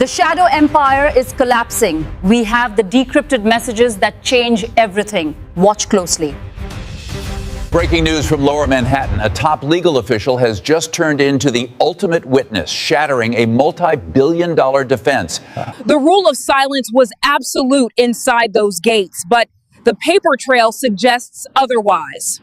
The shadow empire is collapsing. We have the decrypted messages that change everything. Watch closely. Breaking news from Lower Manhattan. A top legal official has just turned into the ultimate witness, shattering a multi-billion-dollar defense. The rule of silence was absolute inside those gates, but the paper trail suggests otherwise.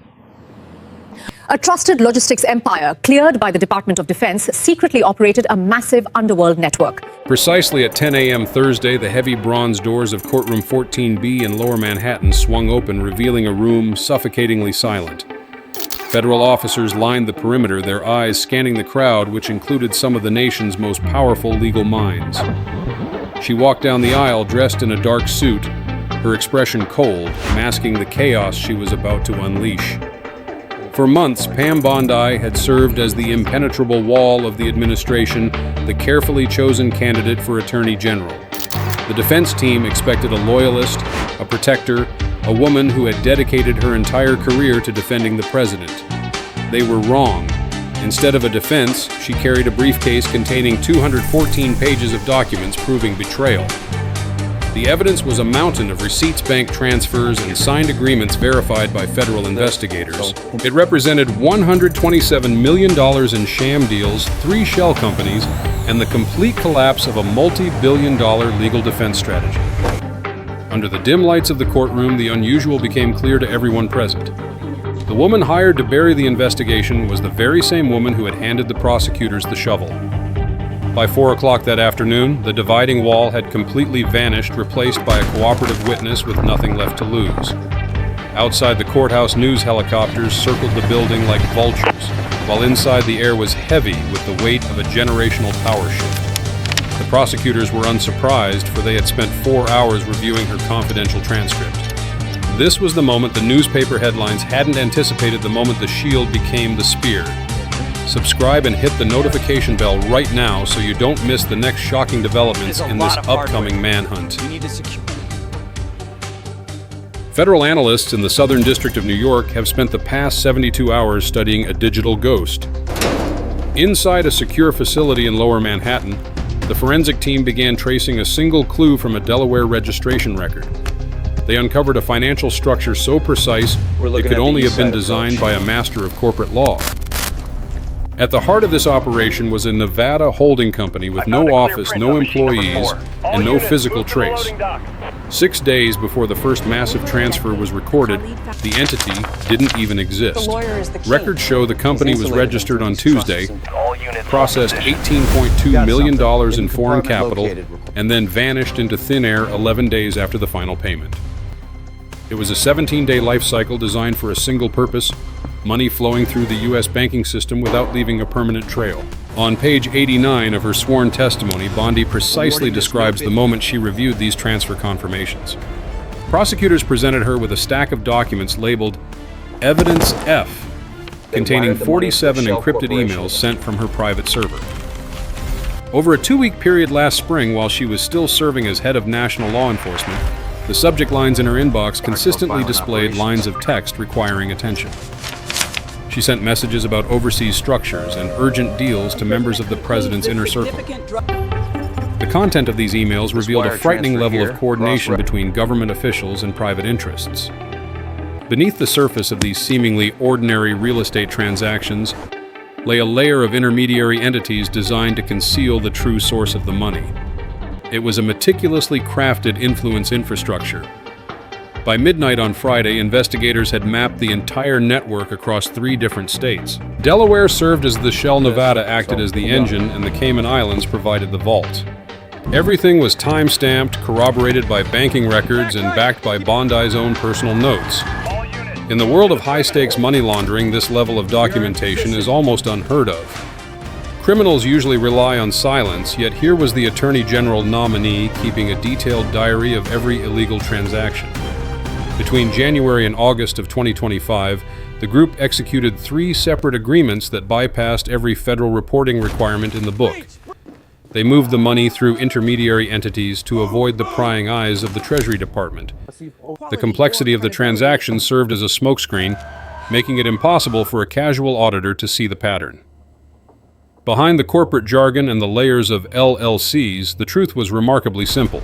A trusted logistics empire cleared by the Department of Defense secretly operated a massive underworld network. Precisely at 10 a.m. Thursday, the heavy bronze doors of courtroom 14B in Lower Manhattan swung open, revealing a room suffocatingly silent. Federal officers lined the perimeter, their eyes scanning the crowd, which included some of the nation's most powerful legal minds. She walked down the aisle dressed in a dark suit, her expression cold, masking the chaos she was about to unleash. For months, Pam Bondi had served as the impenetrable wall of the administration, the carefully chosen candidate for Attorney General. The defense team expected a loyalist, a protector, a woman who had dedicated her entire career to defending the president. They were wrong. Instead of a defense, she carried a briefcase containing 214 pages of documents proving betrayal. The evidence was a mountain of receipts, bank transfers, and signed agreements verified by federal investigators. It represented $127 million in sham deals, 3 shell companies, and the complete collapse of a multi-billion-dollar legal defense strategy. Under the dim lights of the courtroom, the unusual became clear to everyone present. The woman hired to bury the investigation was the very same woman who had handed the prosecutors the shovel. By 4 o'clock that afternoon, the dividing wall had completely vanished, replaced by a cooperative witness with nothing left to lose. Outside the courthouse, news helicopters circled the building like vultures, while inside the air was heavy with the weight of a generational power shift. The prosecutors were unsurprised, for they had spent 4 hours reviewing her confidential transcript. This was the moment the newspaper headlines hadn't anticipated, the moment the shield became the spear. Subscribe and hit the notification bell right now so you don't miss the next shocking developments in this upcoming manhunt. Federal analysts in the Southern District of New York have spent the past 72 hours studying a digital ghost. Inside a secure facility in Lower Manhattan, the forensic team began tracing a single clue from a Delaware registration record. They uncovered a financial structure so precise it could only have been designed by a master of corporate law. At the heart of this operation was a Nevada holding company with no office, no employees, and no physical trace. 6 days before the first massive transfer was recorded, the entity didn't even exist. Records show the company was registered on Tuesday, processed $18.2 million in foreign capital, and then vanished into thin air 11 days after the final payment. It was a 17-day life cycle designed for a single purpose: money flowing through the U.S. banking system without leaving a permanent trail. On page 89 of her sworn testimony, Bondi precisely describes the moment she reviewed these transfer confirmations. Prosecutors presented her with a stack of documents labeled Evidence F, containing 47 encrypted emails sent from her private server. Over a 2-week period last spring, while she was still serving as head of national law enforcement, the subject lines in her inbox consistently displayed lines of text requiring attention. She sent messages about overseas structures and urgent deals to members of the president's inner circle. The content of these emails revealed a frightening level of coordination between government officials and private interests. Beneath the surface of these seemingly ordinary real estate transactions lay a layer of intermediary entities designed to conceal the true source of the money. It was a meticulously crafted influence infrastructure. By midnight on Friday, investigators had mapped the entire network across 3 different states. Delaware served as the shell, Nevada acted as the engine, and the Cayman Islands provided the vault. Everything was time-stamped, corroborated by banking records, and backed by Bondi's own personal notes. In the world of high-stakes money laundering, this level of documentation is almost unheard of. Criminals usually rely on silence, yet here was the Attorney General nominee keeping a detailed diary of every illegal transaction. Between January and August of 2025, the group executed 3 separate agreements that bypassed every federal reporting requirement in the book. They moved the money through intermediary entities to avoid the prying eyes of the Treasury Department. The complexity of the transaction served as a smokescreen, making it impossible for a casual auditor to see the pattern. Behind the corporate jargon and the layers of LLCs, the truth was remarkably simple.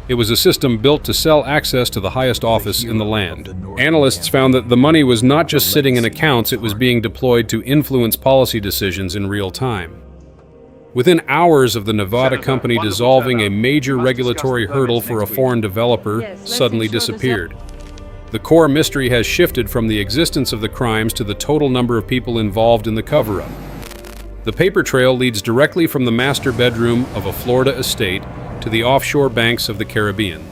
It was a system built to sell access to the highest office in the land. Analysts found that the money was not just sitting in accounts, it was being deployed to influence policy decisions in real time. Within hours of the Nevada company dissolving, a major regulatory hurdle for a foreign developer suddenly disappeared. The core mystery has shifted from the existence of the crimes to the total number of people involved in the cover-up. The paper trail leads directly from the master bedroom of a Florida estate to the offshore banks of the Caribbean.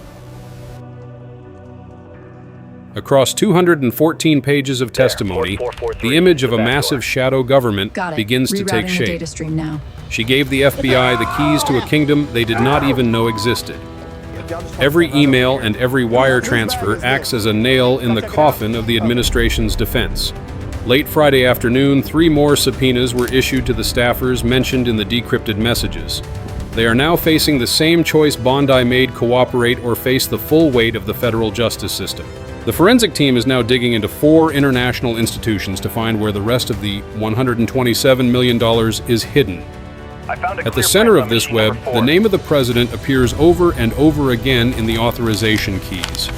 Across 214 pages of testimony, the image of a massive shadow government begins to take shape. She gave the FBI the keys to a kingdom they did not even know existed. Every email and every wire transfer acts as a nail in the coffin of the administration's defense. Late Friday afternoon, 3 more subpoenas were issued to the staffers mentioned in the decrypted messages. They are now facing the same choice Bondi made: cooperate or face the full weight of the federal justice system. The forensic team is now digging into 4 international institutions to find where the rest of the $127 million is hidden. At the center of this web, the name of the president appears over and over again in the authorization keys.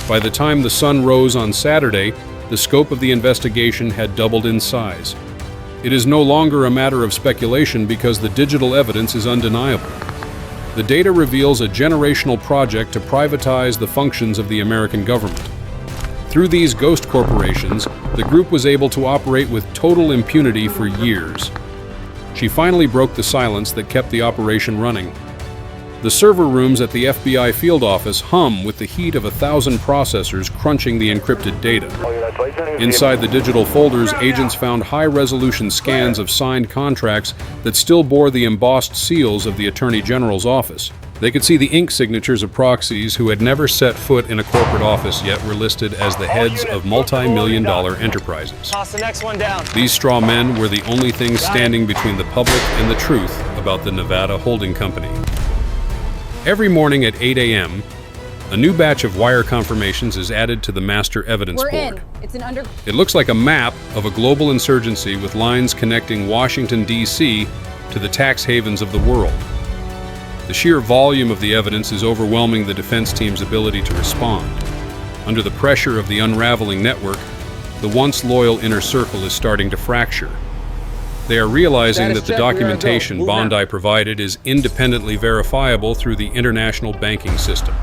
By the time the sun rose on Saturday, the scope of the investigation had doubled in size. It is no longer a matter of speculation because the digital evidence is undeniable. The data reveals a generational project to privatize the functions of the American government. Through these ghost corporations, the group was able to operate with total impunity for years. She finally broke the silence that kept the operation running. The server rooms at the FBI field office hum with the heat of 1,000 processors crunching the encrypted data. Inside the digital folders, agents found high-resolution scans of signed contracts that still bore the embossed seals of the Attorney General's office. They could see the ink signatures of proxies who had never set foot in a corporate office yet were listed as the heads of multi-million-dollar enterprises. Toss the next one down. These straw men were the only things standing between the public and the truth about the Nevada holding company. Every morning at 8 a.m., a new batch of wire confirmations is added to the master evidence board. It looks like a map of a global insurgency with lines connecting Washington, D.C. to the tax havens of the world. The sheer volume of the evidence is overwhelming the defense team's ability to respond. Under the pressure of the unraveling network, the once loyal inner circle is starting to fracture. They are realizing that the documentation Bondi provided is independently verifiable through the international banking system.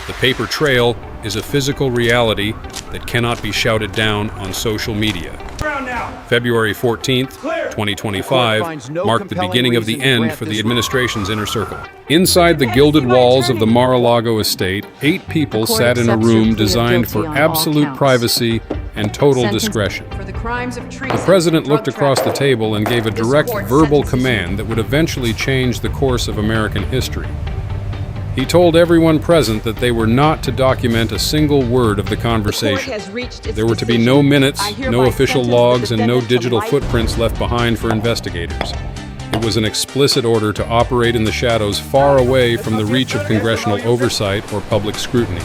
The paper trail is a physical reality that cannot be shouted down on social media. February 14th, 2025, marked the beginning of the end for the administration's inner circle. Inside the gilded walls of the Mar-a-Lago estate, 8 people sat in a room designed for absolute privacy and total discretion. The president looked across the table and gave a direct verbal command that would eventually change the course of American history. He told everyone present that they were not to document a single word of the conversation. There were to be no minutes, no official logs, and no digital footprints left behind for investigators. It was an explicit order to operate in the shadows far away from the reach of congressional oversight or public scrutiny.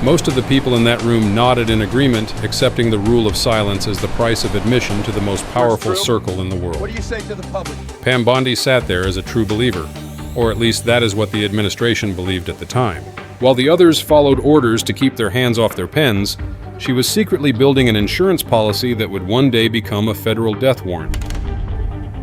Most of the people in that room nodded in agreement, accepting the rule of silence as the price of admission to the most powerful circle in the world. What do you say to the public? Pam Bondi sat there as a true believer, or at least that is what the administration believed at the time. While the others followed orders to keep their hands off their pens, she was secretly building an insurance policy that would one day become a federal death warrant.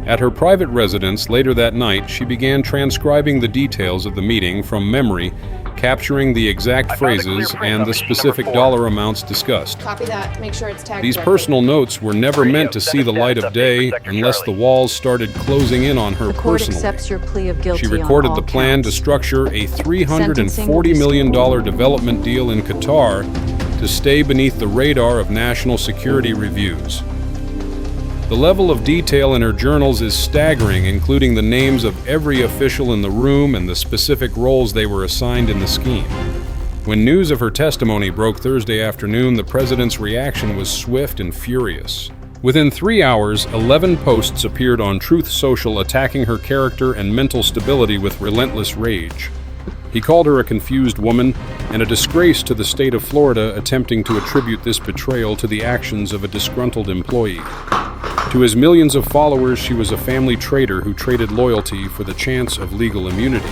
At her private residence later that night, she began transcribing the details of the meeting from memory, capturing the exact phrases and the specific dollar amounts discussed. Copy that. Make sure it's tagged These correctly. personal notes were never meant to see the light of day unless the walls started closing in on her The court personally. accepts your plea of guilty She on recorded all the plan to counts. structure a Sentencing will be $340 million development deal in Qatar to stay beneath the radar of national security reviews. The level of detail in her journals is staggering, including the names of every official in the room and the specific roles they were assigned in the scheme. When news of her testimony broke Thursday afternoon, the president's reaction was swift and furious. Within 3 hours, 11 posts appeared on Truth Social attacking her character and mental stability with relentless rage. He called her a confused woman and a disgrace to the state of Florida, attempting to attribute this betrayal to the actions of a disgruntled employee. To his millions of followers, she was a family traitor who traded loyalty for the chance of legal immunity.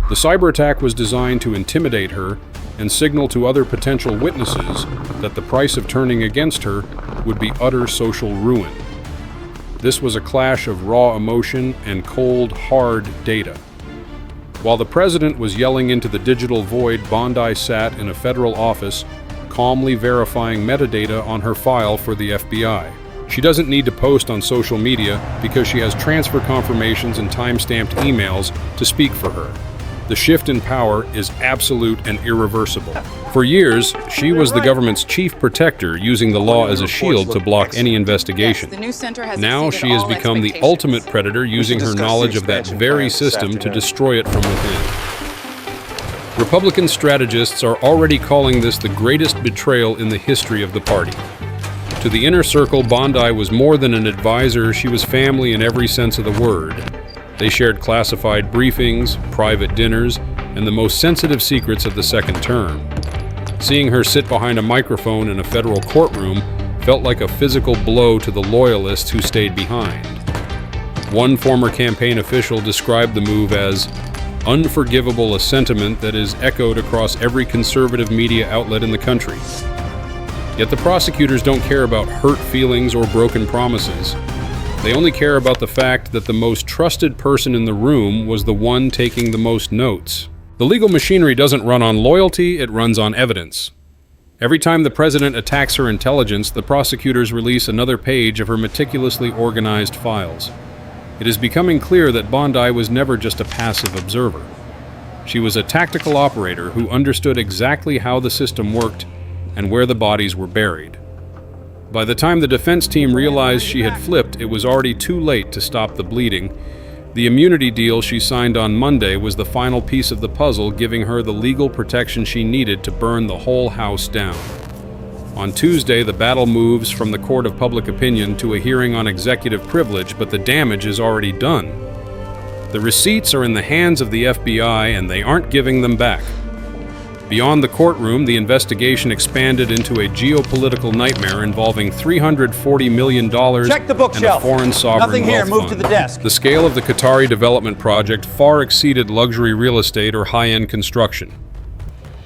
The cyber attack was designed to intimidate her and signal to other potential witnesses that the price of turning against her would be utter social ruin. This was a clash of raw emotion and cold, hard data. While the president was yelling into the digital void, Bondi sat in a federal office, calmly verifying metadata on her file for the FBI. She doesn't need to post on social media because she has transfer confirmations and time-stamped emails to speak for her. The shift in power is absolute and irreversible. For years, she was the government's chief protector, using the law as a shield to block any investigation. Now she has become the ultimate predator, using her knowledge of that very system to destroy it from within. Republican strategists are already calling this the greatest betrayal in the history of the party. To the inner circle, Bondi was more than an advisor, she was family in every sense of the word. They shared classified briefings, private dinners, and the most sensitive secrets of the second term. Seeing her sit behind a microphone in a federal courtroom felt like a physical blow to the loyalists who stayed behind. One former campaign official described the move as unforgivable, a sentiment that is echoed across every conservative media outlet in the country. Yet the prosecutors don't care about hurt feelings or broken promises. They only care about the fact that the most trusted person in the room was the one taking the most notes. The legal machinery doesn't run on loyalty, it runs on evidence. Every time the president attacks her intelligence, the prosecutors release another page of her meticulously organized files. It is becoming clear that Bondi was never just a passive observer. She was a tactical operator who understood exactly how the system worked and where the bodies were buried. By the time the defense team realized she had flipped, it was already too late to stop the bleeding. The immunity deal she signed on Monday was the final piece of the puzzle, giving her the legal protection she needed to burn the whole house down. On Tuesday, the battle moves from the court of public opinion to a hearing on executive privilege, but the damage is already done. The receipts are in the hands of the FBI, and they aren't giving them back. Beyond the courtroom, the investigation expanded into a geopolitical nightmare involving $340 million and a foreign sovereign wealth fund. To the desk. The scale of the Qatari development project far exceeded luxury real estate or high-end construction.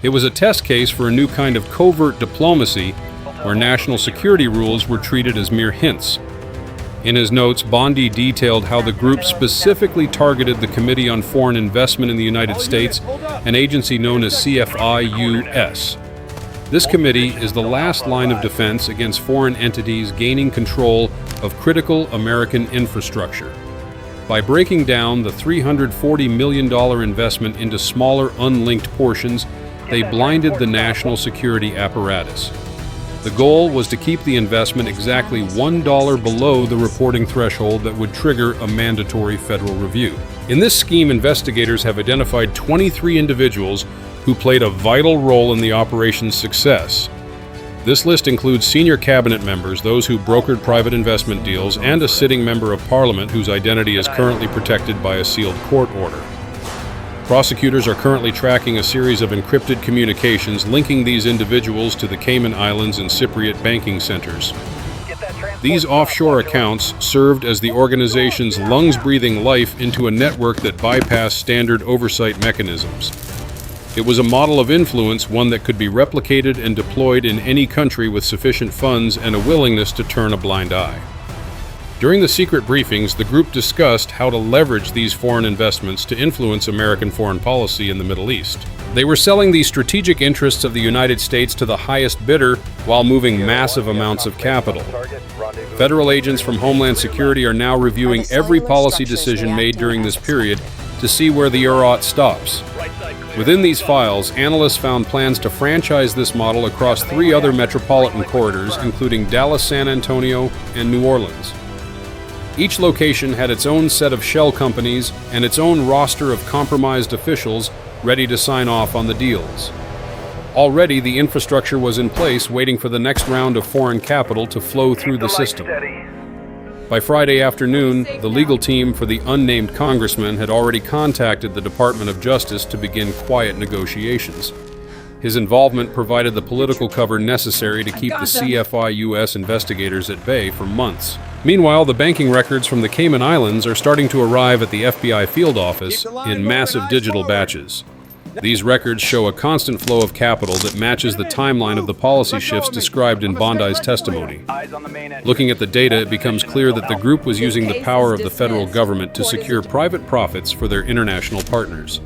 It was a test case for a new kind of covert diplomacy where national security rules were treated as mere hints. In his notes, Bondi detailed how the group specifically targeted the Committee on Foreign Investment in the United States, an agency known as CFI-US. This committee is the last line of defense against foreign entities gaining control of critical American infrastructure. By breaking down the $340 million investment into smaller, unlinked portions, they blinded the national security apparatus. The goal was to keep the investment exactly $1 below the reporting threshold that would trigger a mandatory federal review. In this scheme, investigators have identified 23 individuals who played a vital role in the operation's success. This list includes senior cabinet members, those who brokered private investment deals, and a sitting member of parliament whose identity is currently protected by a sealed court order. Prosecutors are currently tracking a series of encrypted communications linking these individuals to the Cayman Islands and Cypriot banking centers. These offshore accounts served as the organization's lungs breathing life into a network that bypassed standard oversight mechanisms. It was a model of influence, one that could be replicated and deployed in any country with sufficient funds and a willingness to turn a blind eye. During the secret briefings, the group discussed how to leverage these foreign investments to influence American foreign policy in the Middle East. They were selling the strategic interests of the United States to the highest bidder while moving massive amounts of capital. Federal agents from Homeland Security are now reviewing every policy decision made during this period to see where the UROT stops. Within these files, analysts found plans to franchise this model across 3 other metropolitan corridors, including Dallas, San Antonio, and New Orleans. Each location had its own set of shell companies and its own roster of compromised officials ready to sign off on the deals. Already, the infrastructure was in place, waiting for the next round of foreign capital to flow through the system. By Friday afternoon, the legal team for the unnamed congressman had already contacted the Department of Justice to begin quiet negotiations. His involvement provided the political cover necessary to keep the CFI-US investigators at bay for months. Meanwhile, the banking records from the Cayman Islands are starting to arrive at the FBI field office in massive digital batches. These records show a constant flow of capital that matches the timeline of the policy shifts described in Bondi's testimony. Looking at the data, it becomes clear that the group was using the power of the federal government to secure private profits for their international partners.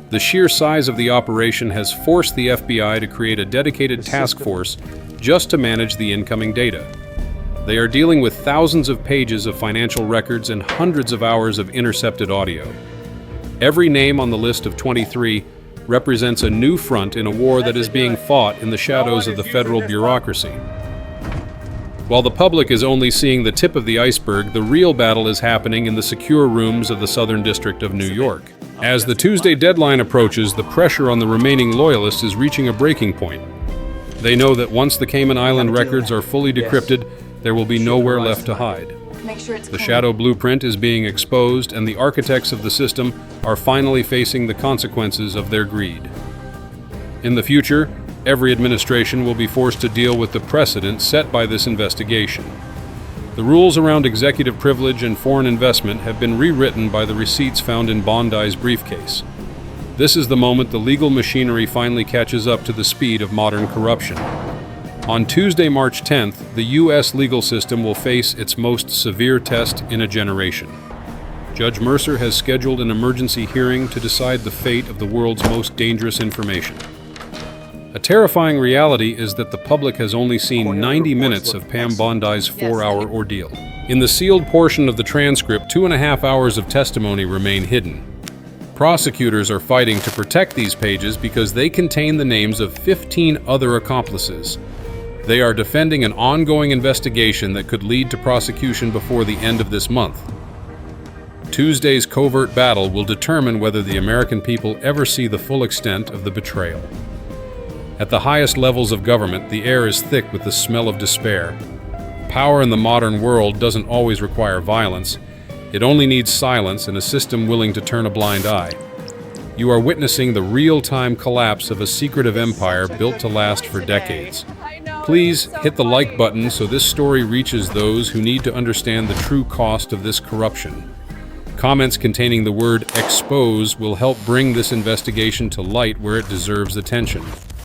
The sheer size of the operation has forced the FBI to create a dedicated task force just to manage the incoming data. They are dealing with thousands of pages of financial records and hundreds of hours of intercepted audio. Every name on the list of 23 represents a new front in a war that is being fought in the shadows of the federal bureaucracy. While the public is only seeing the tip of the iceberg, the real battle is happening in the secure rooms of the Southern District of New York. As the Tuesday deadline approaches, the pressure on the remaining loyalists is reaching a breaking point. They know that once the Cayman Island records are fully decrypted, there will be nowhere left to hide. The shadow blueprint is being exposed, and the architects of the system are finally facing the consequences of their greed. In the future, every administration will be forced to deal with the precedent set by this investigation. The rules around executive privilege and foreign investment have been rewritten by the receipts found in Bondi's briefcase. This is the moment the legal machinery finally catches up to the speed of modern corruption. On Tuesday, March 10th, the U.S. legal system will face its most severe test in a generation. Judge Mercer has scheduled an emergency hearing to decide the fate of the world's most dangerous information. A terrifying reality is that the public has only seen 90 minutes of Pam Bondi's 4-hour ordeal. In the sealed portion of the transcript, 2.5 hours of testimony remain hidden. Prosecutors are fighting to protect these pages because they contain the names of 15 other accomplices. They are defending an ongoing investigation that could lead to prosecution before the end of this month. Tuesday's covert battle will determine whether the American people ever see the full extent of the betrayal. At the highest levels of government, the air is thick with the smell of despair. Power in the modern world doesn't always require violence. It only needs silence and a system willing to turn a blind eye. You are witnessing the real-time collapse of a secretive empire built to last for decades. Please hit the like button so this story reaches those who need to understand the true cost of this corruption. Comments containing the word "expose" will help bring this investigation to light where it deserves attention.